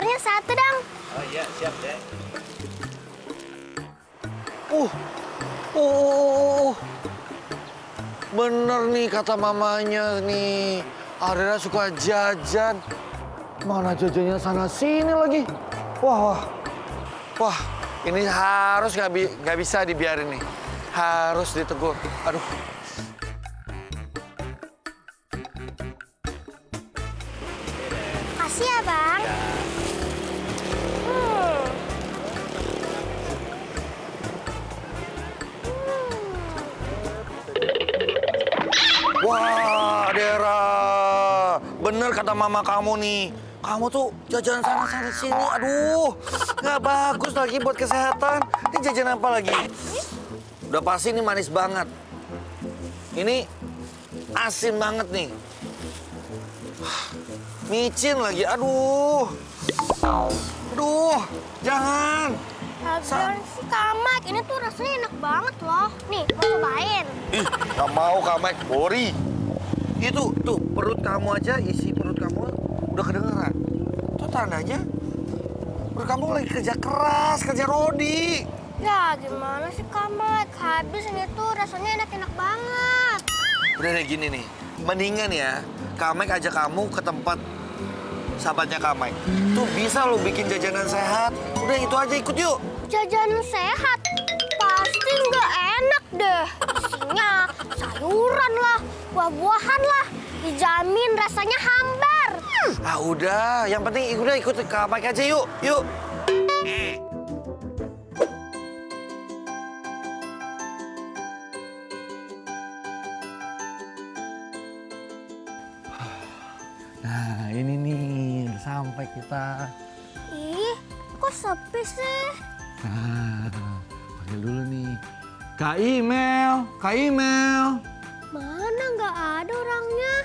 telurnya satu dong. Oh iya, siap deh. Bener nih kata mamanya nih. Adera suka jajan. Mana jajannya sana sini lagi. Wah, ini harus nggak bisa dibiarin nih. Harus ditegur. Aduh. Kasih ya, Bang. Wah, Adera. Bener kata mama kamu nih. Kamu tuh jajan sana sini. Aduh, nggak bagus lagi buat kesehatan. Ini jajan apa lagi? Udah pasti ini manis banget. Ini asin banget nih. Micin lagi. Aduh, jangan. Lagian sih Kamek, ini tuh rasanya enak banget loh. Nih, mau cobain. Ih, nggak mau Kamek, Bori. Itu tuh perut kamu aja, isi perut kamu udah kedengeran. Itu tandanya perut kamu lagi kerja keras, kerja rodi. Ya, gimana sih Kamek? Habis ini tuh rasanya enak-enak banget. Udah deh gini nih, mendingan ya Kamek ajak kamu ke tempat sahabatnya Kamek. Tuh bisa lo bikin jajanan sehat. Udah itu aja, ikut yuk. Jajanan sehat? Pasti nggak enak deh. Isinya sayuran lah, buah-buahan lah. Dijamin rasanya hambar. Ah udah, yang penting udah ikut ke Kamek aja yuk. Nah, ini nih, sampai kita. Ih, kok sepi sih? Nah, panggil dulu nih. Kak Imel. Mana nggak ada orangnya?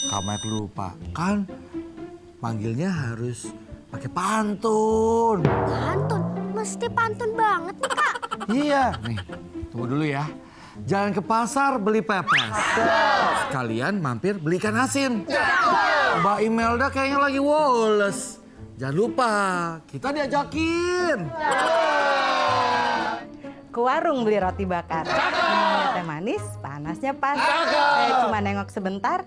Kamek lupa, kan manggilnya harus pakai pantun. Pantun? Mesti pantun banget nih, Kak. Iya, nih, tunggu dulu ya. Jalan ke pasar beli pepes. Sekalian mampir beli ikan asin. Mbak Imelda kayaknya lagi woles. Jangan lupa, kita diajakin. Ke warung beli roti bakar. Minumnya teh manis, panasnya pas. Cuma nengok sebentar,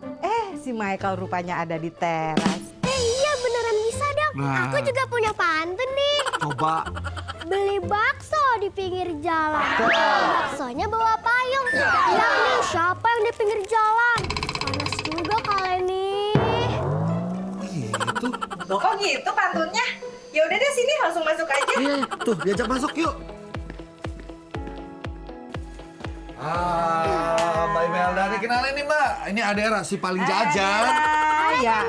si Michael rupanya ada di teras. Iya, beneran bisa dong. Nah. Aku juga punya pantun nih. Coba. Beli bakso di pinggir jalan. Baksonya bawa payung. Lihat nih, siapa yang di pinggir jalan? Panas juga kali nih. Gitu. Loh kok gitu pantunnya? Ya udah deh sini langsung masuk aja. Iya, tuh diajak masuk yuk. Mbak Imelda nih kenalin nih Mbak. Ini Adera si paling jajan. Ya.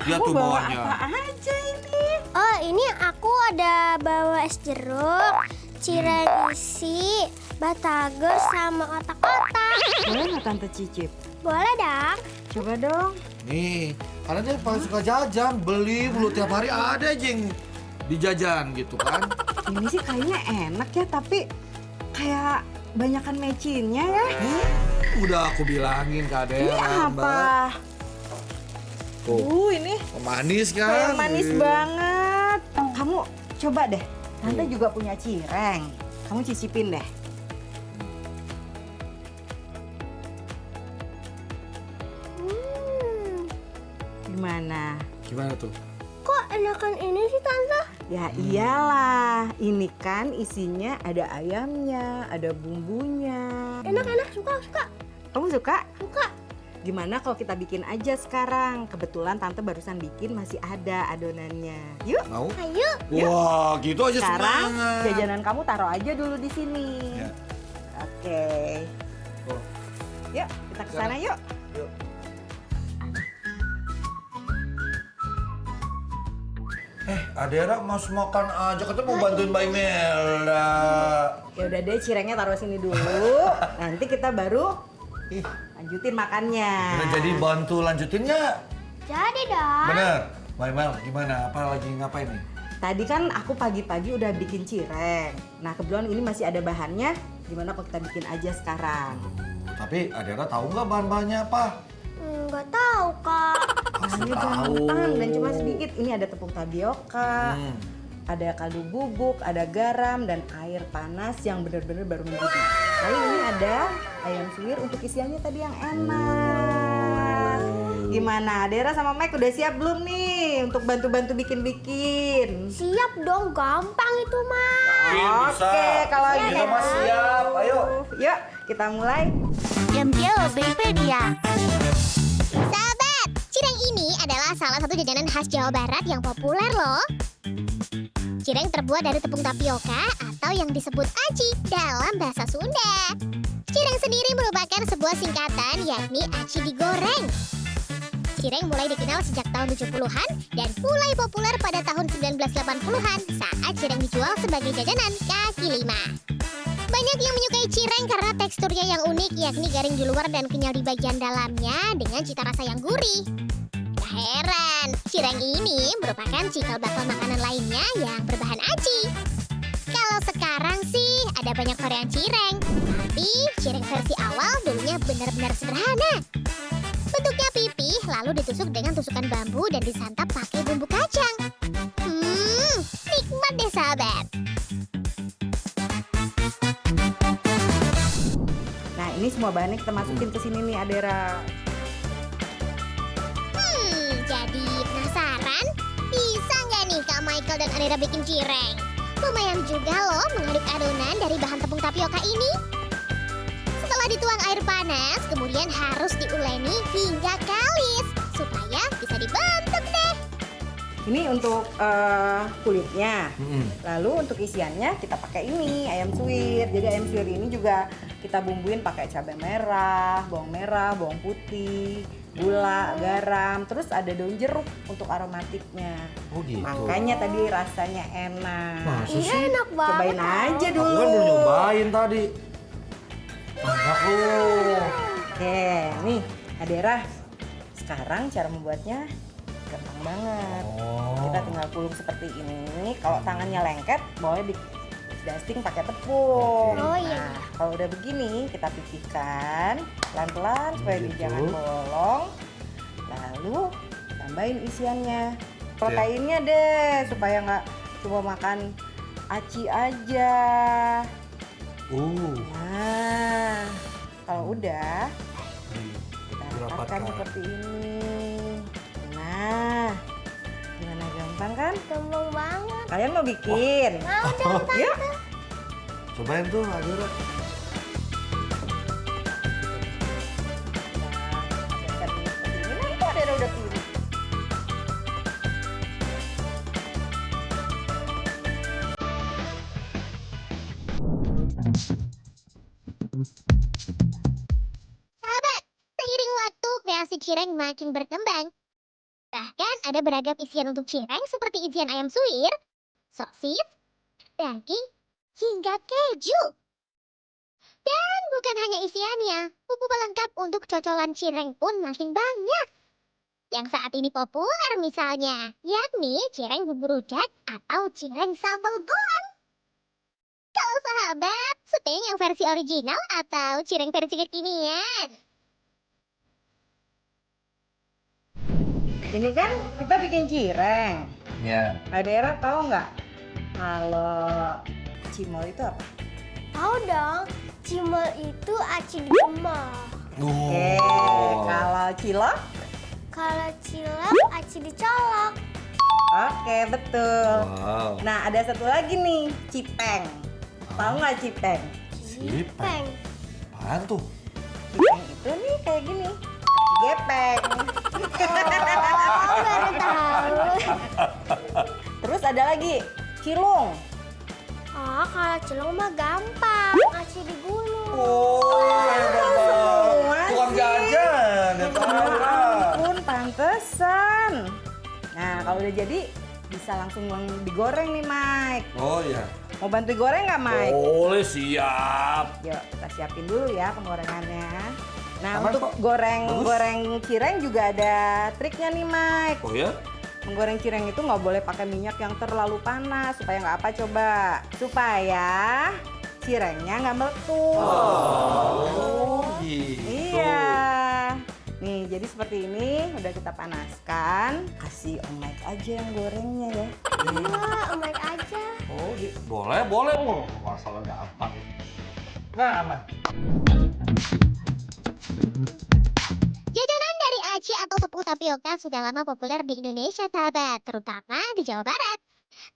Lihat tuh bawa bawahnya. apa aja ini? Oh, ini aku ada bawa es jeruk, cireng isi, batagor, sama otak-otak. Boleh nggak Tante cicip? Boleh dong. Coba dong. Nih, karena dia paling suka jajan, beli mulu tiap hari ada aja yang dijajan gitu kan. Ini sih kayaknya enak ya, tapi kayak banyakan mecinnya ya. Udah aku bilangin ke Adera, Ini apa? Mbak. Tuh, Ini manis kan? kayak manis banget. Kamu coba deh. Tante juga punya cireng. Kamu cicipin deh. Gimana? Gimana tuh? Kok enakan ini sih, Tante? Ya iyalah, ini kan isinya ada ayamnya, ada bumbunya. Enak-enak, suka. Kamu suka? Suka. Gimana kalau kita bikin aja sekarang? Kebetulan Tante barusan bikin masih ada adonannya. Yuk. Mau? Ayo. Wah, gitu aja Sekarang semangat. jajanan kamu taruh aja dulu di sini. Ya. Oke. Oh. Yuk, kita ke sana yuk. Yuk. Adera mas makan aja, katanya mau bantuin Mbak Imelda. Ya udah deh, cirengnya taruh sini dulu. Nanti kita baru lanjutin makannya. Udah jadi bantu lanjutinnya? Jadi dong. Bener. Mbak Imel, gimana? Apa lagi ngapain nih? Tadi kan aku pagi-pagi udah bikin cireng. Nah kebetulan ini masih ada bahannya. Gimana kalau kita bikin aja sekarang? Tapi Adera tahu nggak bahan-bahannya apa? Nggak tahu, Kak. Ini gampang dan cuma sedikit. Ini ada tepung tapioka, ada kaldu bubuk, ada garam dan air panas yang benar-benar baru mendidih. Lalu ini ada ayam suwir untuk isiannya tadi yang enak. Gimana, Dera sama Mike udah siap belum nih untuk bantu-bantu bikin-bikin? Siap dong, gampang itu mah. Oke, kalau Iya, gitu Mas siap, ayo. Yuk, kita mulai. Gempil Wikipedia. Sahabat, cireng ini adalah salah satu jajanan khas Jawa Barat yang populer loh. Cireng terbuat dari tepung tapioka atau yang disebut aci dalam bahasa Sunda. Cireng sendiri merupakan sebuah singkatan yakni aci digoreng. Cireng mulai dikenal sejak tahun 70-an dan mulai populer pada tahun 1980-an saat cireng dijual sebagai jajanan kaki lima. Banyak yang menyukai cireng karena teksturnya yang unik yakni garing di luar dan kenyal di bagian dalamnya dengan cita rasa yang gurih. Gak heran, cireng ini merupakan cikal bakal makanan lainnya yang berbahan aci. Kalau sekarang sih ada banyak varian cireng, tapi cireng versi awal dulunya benar-benar sederhana. Bentuknya pipih lalu ditusuk dengan tusukan bambu dan disantap pakai bumbu kacang. Nikmat deh sahabat. Nah, ini semua bahannya kita masukin ke sini nih, Adera. Jadi penasaran? Bisa nggak nih Kak Michael dan Adera bikin cireng? Lumayan juga loh mengaduk adonan dari bahan tepung tapioka ini. Setelah dituang air panas, kemudian harus diuleni hingga kalis supaya bisa dibentuk deh. Ini untuk kulitnya. Lalu untuk isiannya kita pakai ini ayam suwir. Jadi ayam suwir ini juga kita bumbuin pakai cabai merah, bawang putih, gula, garam, terus ada daun jeruk untuk aromatiknya. Oh gitu. Makanya tadi rasanya enak. Masa Iya, sih? enak banget. Cobain aja Aku dulu. kan belum nyobain tadi. Enak loh. Oke, nih Adera. Sekarang cara membuatnya gampang banget. Kita tinggal gulung seperti ini. Kalau tangannya lengket, boleh di dusting pakai tepung. Oh, iya. Nah, kalau udah begini, kita pipihkan pelan-pelan supaya dia Gitu. jangan bolong. Lalu tambahin isiannya. Proteinnya deh, supaya nggak cuma makan aci aja. Nah, kalau udah, kita rapatkan Dirapatkan. seperti ini. Nah, gimana gampang kan? Gampang banget. Kalian mau bikin? Mau dong, Tante. Yuk. Cobain tuh, Adera. Nah, seperti ini. Nah, itu ada udah pilih. Sahabat, seiring waktu kreasi cireng makin berkembang. Bahkan ada beragam isian untuk cireng seperti isian ayam suwir, sosis, daging, hingga keju. Dan bukan hanya isiannya, bumbu pelengkap untuk cocolan cireng pun makin banyak. Yang saat ini populer misalnya, yakni cireng bumbu rujak atau cireng sambal goang. Kalau sahabat, suka yang versi original atau cireng versi kekinian? Ini kan kita bikin cireng. Ya. Adera tahu nggak kalau cimol itu apa? Tahu dong, cimol itu aci digemah. Oke, kalau cilok? Kalau cilok, aci dicolok. Oke, betul. Wow. Nah, ada satu lagi nih, cipeng. Tahu nggak cipeng? Cipeng. Apaan tuh? Cipeng itu nih kayak gini, gepeng. Oh, baru tahu. Terus ada lagi, cilung. Oh, kalau cilok mah gampang, aci digulung. Oh, hebat banget. Semua Tukang sih. jajan, ya tahu Ya lah. ampun, pantesan. Nah, kalau udah jadi bisa langsung digoreng nih, Mike. Oh iya. Mau bantu goreng nggak, Mike? Boleh, siap. Yuk, kita siapin dulu ya penggorengannya. Nah, Aman, untuk Pak. goreng cireng juga ada triknya nih, Mike. Oh ya? Menggoreng cireng itu nggak boleh pakai minyak yang terlalu panas. Supaya nggak apa coba? Supaya cirengnya nggak meletus. Oh, gitu. Iya. Nih, nih. Jadi seperti ini udah kita panaskan. Kasih Om Mike aja yang gorengnya ya. Wah, Om Mike aja. Oh, boleh, boleh. Oh, masalah gampang. Nah, aman. Jajanan dari aci atau tepung tapioka sudah lama populer di Indonesia, sahabat, terutama di Jawa Barat.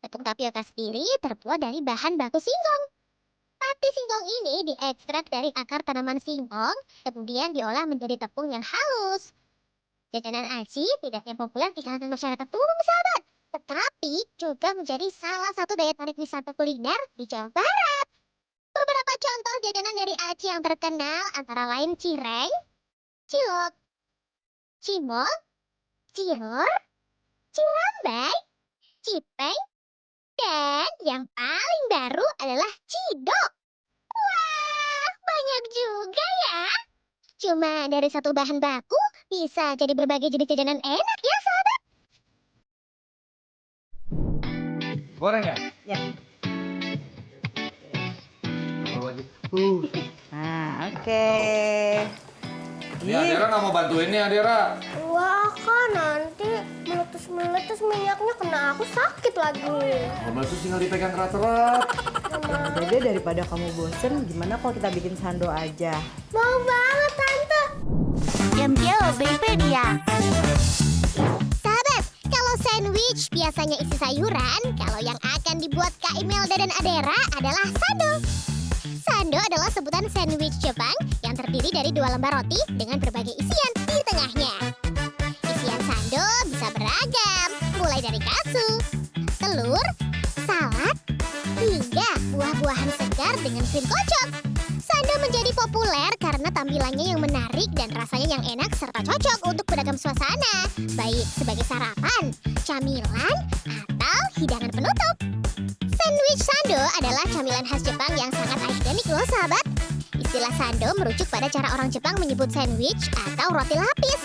Tepung tapioka sendiri terbuat dari bahan baku singkong. Pati singkong ini diekstrak dari akar tanaman singkong, kemudian diolah menjadi tepung yang halus. Jajanan aci tidak hanya populer di kalangan masyarakat umum, sahabat, tetapi juga menjadi salah satu daya tarik wisata kuliner di Jawa Barat. Beberapa contoh jajanan dari aci yang terkenal antara lain cireng, cilok, cimol, ciror, cilambai, cipeng, dan yang paling baru adalah cidok. Wah, banyak juga ya. Cuma dari satu bahan baku bisa jadi berbagai jenis jajanan enak ya, sahabat. Goreng ya? Ya. Nah, oke. Ini Adera nggak mau bantuin nih, Adera. Wah, Kak, nanti meletus-meletus minyaknya kena aku sakit lagi. Ngomel tuh tinggal dipegang erat-erat. Udah deh, daripada kamu bosen, gimana kalau kita bikin sando aja? Mau banget, Tante. Diam-diam, Babypedia. Sahabat, kalau sandwich biasanya isi sayuran, kalau yang akan dibuat Kak Imelda dan Adera adalah sando. Sando adalah sebutan sandwich Jepang yang terdiri dari 2 lembar roti dengan berbagai isian di tengahnya. Isian sando bisa beragam, mulai dari katsu, telur, salad, hingga buah-buahan segar dengan krim kocok. Sando menjadi populer karena tampilannya yang menarik dan rasanya yang enak serta cocok untuk beragam suasana, baik sebagai sarapan, camilan, atau hidangan penutup. Sandwich sando adalah camilan khas Jepang yang sangat ikonik loh, sahabat. Istilah sando merujuk pada cara orang Jepang menyebut sandwich atau roti lapis.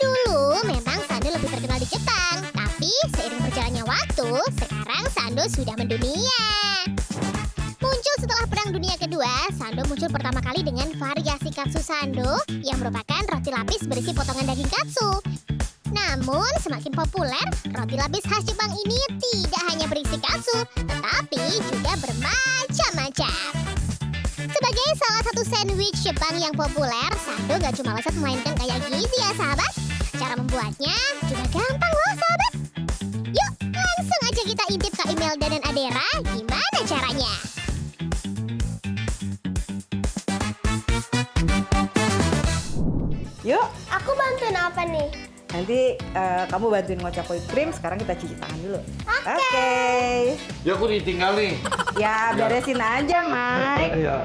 Dulu memang sando lebih terkenal di Jepang, tapi seiring berjalannya waktu, sekarang sando sudah mendunia. Muncul setelah Perang Dunia Kedua, sando muncul pertama kali dengan variasi katsu sando yang merupakan roti lapis berisi potongan daging katsu. Namun, semakin populer, roti lapis khas Jepang ini tidak hanya berisi katsu, tetapi juga bermacam-macam. Sebagai salah satu sandwich Jepang yang populer, sando gak cuma lezat melainkan kaya gizi ya, sahabat. Cara membuatnya juga gampang loh, sahabat. Yuk, langsung aja kita intip Kak Imelda dan Adera gimana caranya. Yuk, Aku bantuin apa nih? nanti kamu bantuin ngocok whipped cream. Sekarang kita cuci tangan dulu. Oke. Ya aku ditinggal nih. Ya, beresin aja, Mike. Iya.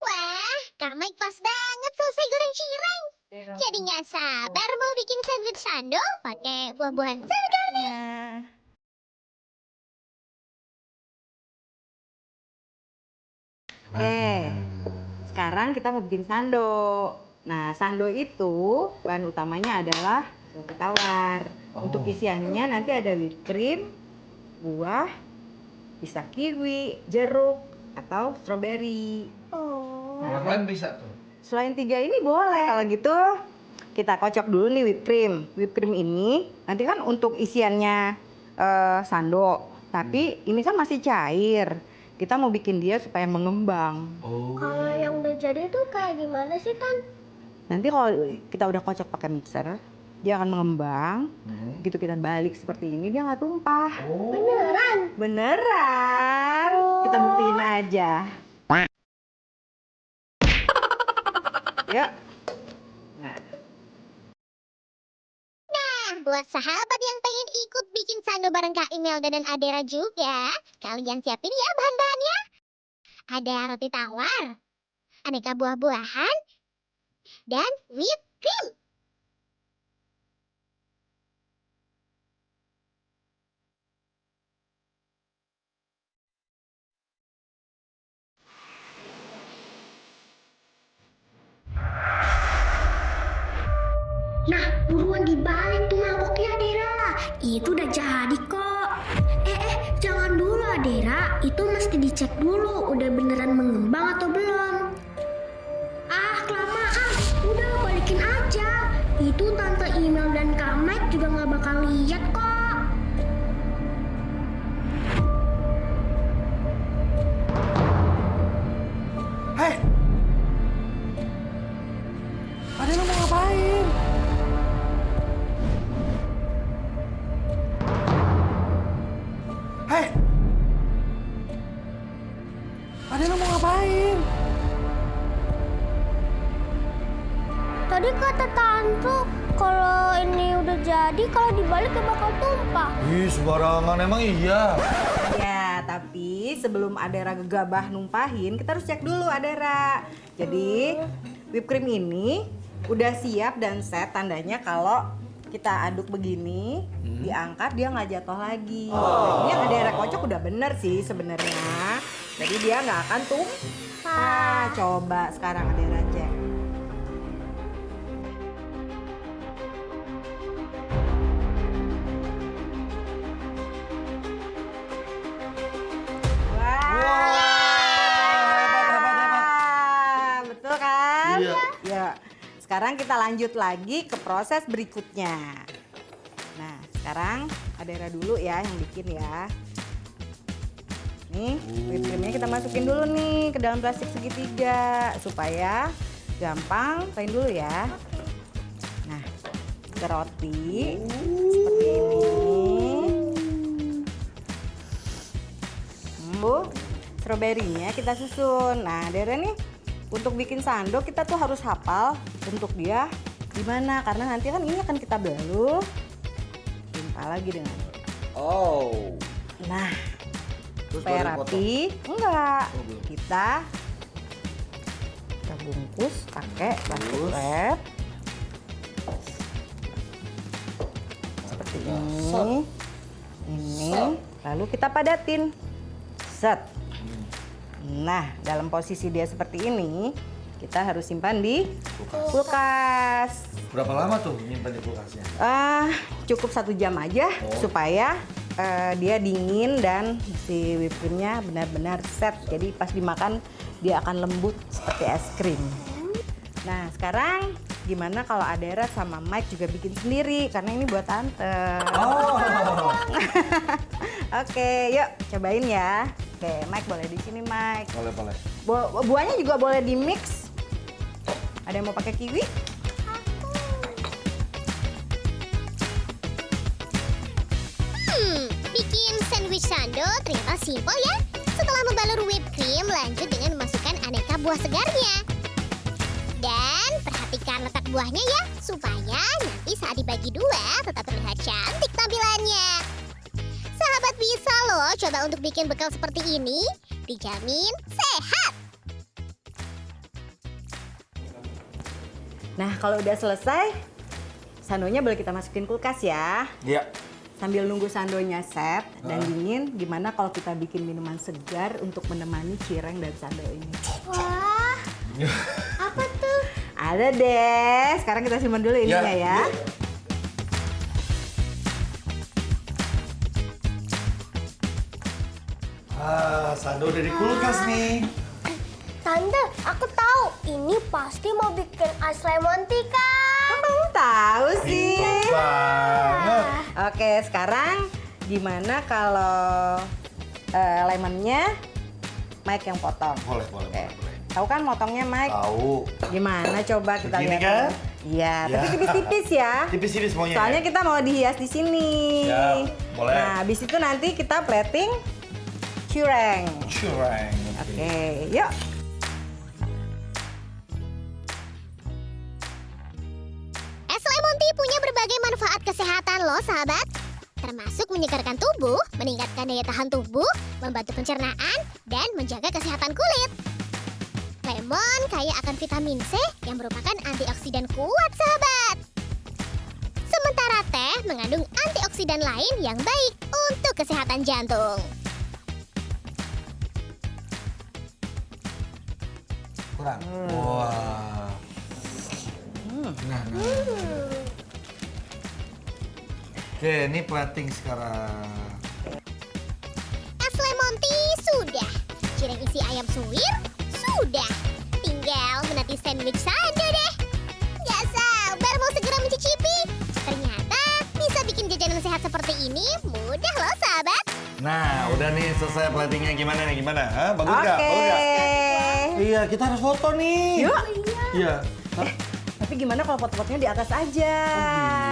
Wah, Kak Mike pas banget selesai goreng cireng. Jadi nggak sabar mau bikin sandwich sando pakai buah-buahan segarnya. Oke, sekarang kita mau bikin sando. Nah, sando itu bahan utamanya adalah roti tawar. Untuk isiannya nanti ada whipped cream, buah, bisa kiwi, jeruk, atau strawberry. Oh. Yang lain bisa tuh. Selain 3 ini boleh. Kalau gitu kita kocok dulu nih whipped cream. Whipped cream ini nanti kan untuk isiannya sando, tapi ini kan masih cair. Kita mau bikin dia supaya mengembang. Oh. Kalau yang udah jadi tuh kayak gimana sih, Tan? Nanti kalau kita udah kocok pakai mixer, dia akan mengembang. Begitu kita balik seperti ini, dia nggak tumpah. Beneran? Beneran. Kita buktiin aja. Yuk. Nah. Nah, buat sahabat yang pengen ikut bikin sando bareng Kak Imelda dan Adera juga, kalian siapin ya bahan-bahannya. Ada roti tawar, aneka buah-buahan, dan whipped cream. Nah, buruan dibalik tuh mangkoknya, Adera. Itu udah jadi kok. Jangan dulu, Adera. itu mesti dicek dulu udah beneran mengembang atau belum. Ah, kelamaan. Udah balikin aja. Itu Tante Email dan Kak Mike juga nggak bakal lihat kok. Hei! Ade lu mau ngapain? Hei! Ade lu mau ngapain? Tadi kata Tante kalau ini udah jadi, kalau dibalik ya bakal tumpah. Ih, sembarangan emang iya. Ya, tapi sebelum Adera gegabah numpahin, kita harus cek dulu Adera. Jadi, whipped cream ini udah siap dan set, tandanya kalau kita aduk begini, diangkat dia nggak jatuh lagi. Ini yang Adera kocok udah bener sih sebenarnya. Jadi dia nggak akan tumpah. Coba sekarang Adera cek. Betul kan? Iya. Ya. Sekarang kita lanjut lagi ke proses berikutnya. Nah, sekarang Adera dulu ya yang bikin ya. Nih, whipped creamnya kita masukin dulu nih ke dalam plastik segitiga supaya gampang. Pain dulu ya. Nah, ke roti seperti ini. Stroberinya kita susun. Nah, Adera nih untuk bikin sando kita tuh harus hafal untuk dia gimana, karena nanti kan ini akan kita beluh. Timpa lagi dengan. Oh. Nah, Terus supaya baru rapi. Enggak. Oh, belum. Kita bungkus pakai plastik Terus? wrap. Seperti ini. Ini. Lalu kita padatin. Set. Nah, dalam posisi dia seperti ini, kita harus simpan di kulkas. Berapa lama tuh nyimpan di kulkasnya? Cukup 1 jam aja supaya dia dingin dan si whipped creamnya benar-benar set. Jadi pas dimakan dia akan lembut seperti es krim. Nah, sekarang gimana kalau Adera sama Mike juga bikin sendiri karena ini buat tante. Oh. Oke, yuk cobain ya. Oke, Mike boleh di sini, Mike. Boleh. Buahnya juga boleh di mix. Ada yang mau pakai kiwi? Bikin sandwich sando ternyata simpel ya. Setelah membalur whipped cream, lanjut dengan memasukkan aneka buah segarnya. Dan perhatikan letak buahnya ya, supaya nanti saat dibagi dua tetap terlihat cantik tampilannya. Sahabat bisa loh coba untuk bikin bekal seperti ini, dijamin sehat. Nah, kalau udah selesai, sandonya boleh kita masukin kulkas ya. Iya. Sambil nunggu sandonya set dan dingin, gimana kalau kita bikin minuman segar untuk menemani cireng dan sando ini? Wah, apa tuh? Ada deh, sekarang kita simpan dulu ininya ya. Sando udah di kulkas nih. Tante, aku tahu ini pasti mau bikin ice lemon tea kan? Kamu tahu sih. Pintar banget. Oke, sekarang gimana kalau lemonnya Mike yang potong? Boleh. Oke. Tahu kan motongnya Mike? Tahu. Gimana coba kita Begini lihat? kan? Iya, tapi Ya. tipis-tipis ya. Tipis-tipis semuanya. Soalnya kita mau dihias di sini. Siap, boleh. Nah, habis itu nanti kita plating cireng. Cireng. Oke, yuk. Es lemon tea punya berbagai manfaat kesehatan loh sahabat. Termasuk menyegarkan tubuh, meningkatkan daya tahan tubuh, membantu pencernaan, dan menjaga kesehatan kulit. Lemon kaya akan vitamin C yang merupakan antioksidan kuat sahabat. Sementara teh mengandung antioksidan lain yang baik untuk kesehatan jantung. Kurang. Wah. Nah. Oke, ini plating sekarang. Es lemon tea cireng isi ayam suwir, sudah. Tinggal menanti sandwich saja deh. Gak sabar mau segera mencicipi. Ternyata bisa bikin jajanan sehat seperti ini mudah loh sahabat. Nah, udah nih selesai platingnya. Gimana nih? Gimana? Hah? Bagus nggak? Oke. Bagus nggak? Iya, kita harus foto nih. Yuk. Iya. Tapi gimana kalau foto-fotonya di atas aja,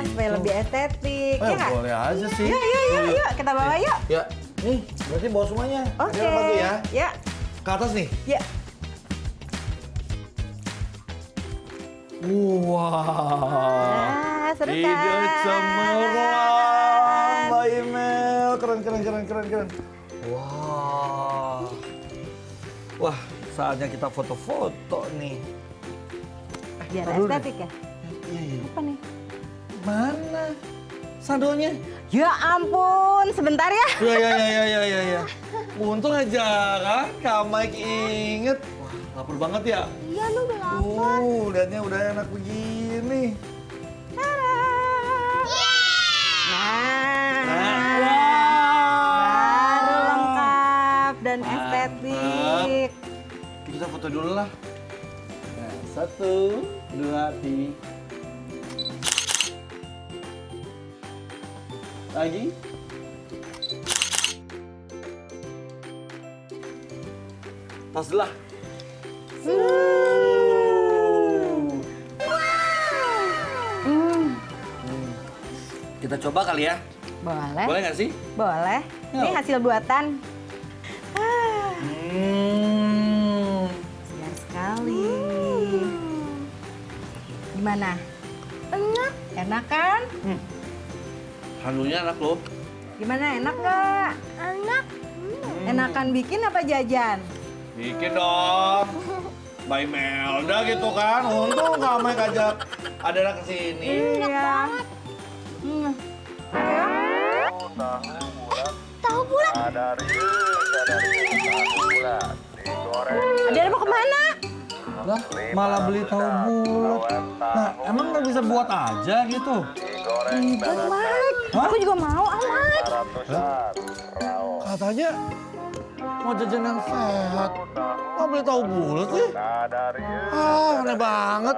supaya lebih estetik, ya nggak? Boleh aja sih. Yuk, kita bawa yuk. Ya, nih, berarti bawa semuanya. Oke. Adel bantu ya. Ya, Ke atas nih. ya. Wah. Seru Ide kan? cemerlang, Mbak Imel. Keren. Wah. Wah, saatnya kita foto-foto nih. Biar Taruh deh. estetik ya. Iya. Apa nih? Mana? Sandonya? Ya ampun, sebentar ya. Ya. Untung aja kan Kak Mike inget. Wah, lapar banget ya. Iya lu udah lapar. Lihatnya udah enak begini. Nah, Wah. baru lengkap dan Mantap. estetik. Kita foto dulu lah. Nah, 1, 2, 3. Lagi. Tas lah. Kita coba kali ya. Boleh. Boleh nggak sih? Boleh. Ini Yuk. hasil buatan. Segar sekali. Gimana? Enak. Enak kan? Halunya enak loh. Gimana, enak nggak? Enak. Enakan bikin apa jajan? Bikin dong. By Melda gitu kan. Untung Kak Mike ajak Adela ke sini. Iya. Tahu bulat. Adel mau kemana? Lah, malah beli tahu bulat. Nah, emang nggak bisa buat aja gitu? Buat Mike. Hah? Aku juga mau, Mike. Katanya mau jajan yang sehat. Mau beli tahu bulat sih? Ah, aneh banget.